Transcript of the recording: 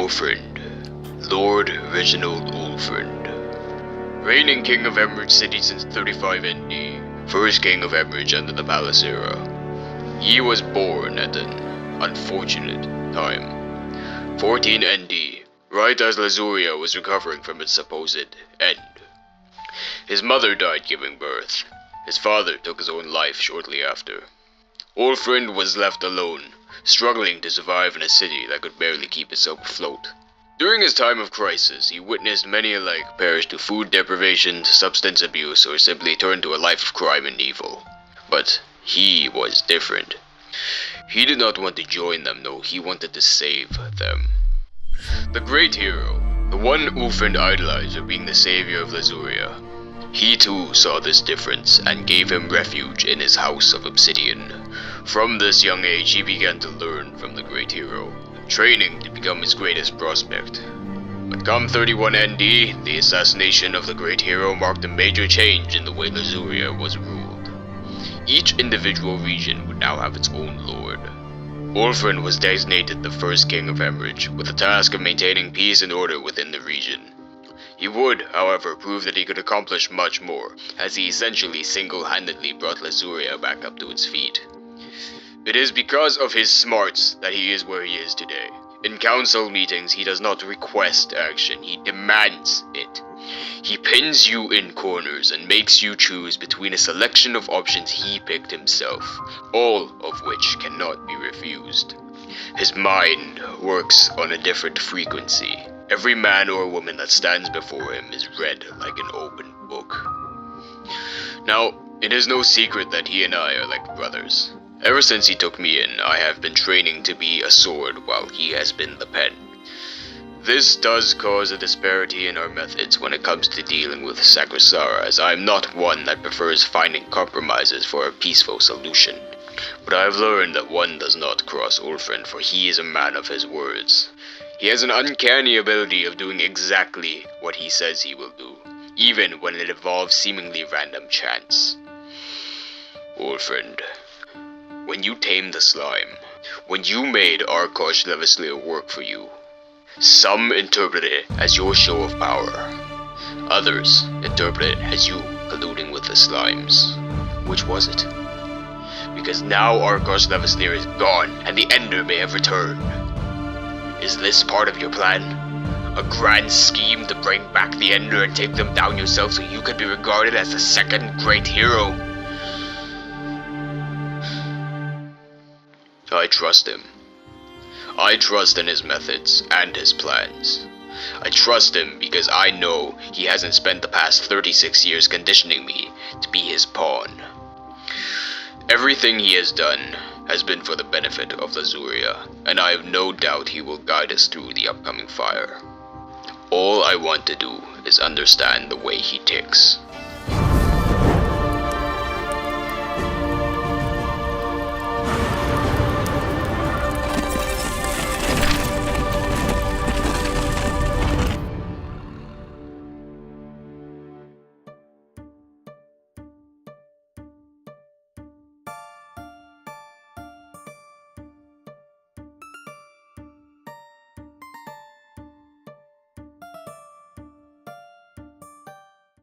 Ulfriind, Lord Reginald Ulfriind. Reigning King of Hemrage City since 35 ND, first King of Hemrage under the Palace era. He was born at an unfortunate time. 14 ND, right as Levaslier was recovering from its supposed end. His mother died giving birth. His father took his own life shortly after. Ulfriind was left alone, struggling to survive in a city that could barely keep itself afloat. During his time of crisis, he witnessed many alike perish to food deprivation, substance abuse, or simply turn to a life of crime and evil. But he was different. He did not want to join them, no, he wanted to save them. The great hero, the one Ulfriind idolized for being the savior of Levaslier. He too saw this difference and gave him refuge in his house of obsidian. From this young age he began to learn from the great hero, training to become his greatest prospect. But come 31 ND, the assassination of the great hero marked a major change in the way Levaslier was ruled. Each individual region would now have its own lord. Ulfriind was designated the first King of Hemrage, with the task of maintaining peace and order within the region. He would, however, prove that he could accomplish much more, as he essentially single-handedly brought Levaslier back up to its feet. It is because of his smarts that he is where he is today. In council meetings, he does not request action, he demands it. He pins you in corners and makes you choose between a selection of options he picked himself, all of which cannot be refused. His mind works on a different frequency. Every man or woman that stands before him is read like an open book. Now, it is no secret that he and I are like brothers. Ever since he took me in, I have been training to be a sword while he has been the pen. This does cause a disparity in our methods when it comes to dealing with Sakura, as I am not one that prefers finding compromises for a peaceful solution. But I have learned that one does not cross Ulfriind, for he is a man of his words. He has an uncanny ability of doing exactly what he says he will do, even when it involves seemingly random chance. Ulfriind, when you tamed the slime, when you made Arkosh Levaslier work for you, some interpret it as your show of power. Others interpret it as you colluding with the slimes. Which was it? Because now Arkosh Levaslier is gone, and the Ender may have returned. Is this part of your plan? A grand scheme to bring back the Ender and take them down yourself so you could be regarded as the second great hero? I trust him. I trust in his methods and his plans. I trust him because I know he hasn't spent the past 36 years conditioning me to be his pawn. Everything he has done has been for the benefit of Levaslier, and I have no doubt he will guide us through the upcoming fire. All I want to do is understand the way he ticks.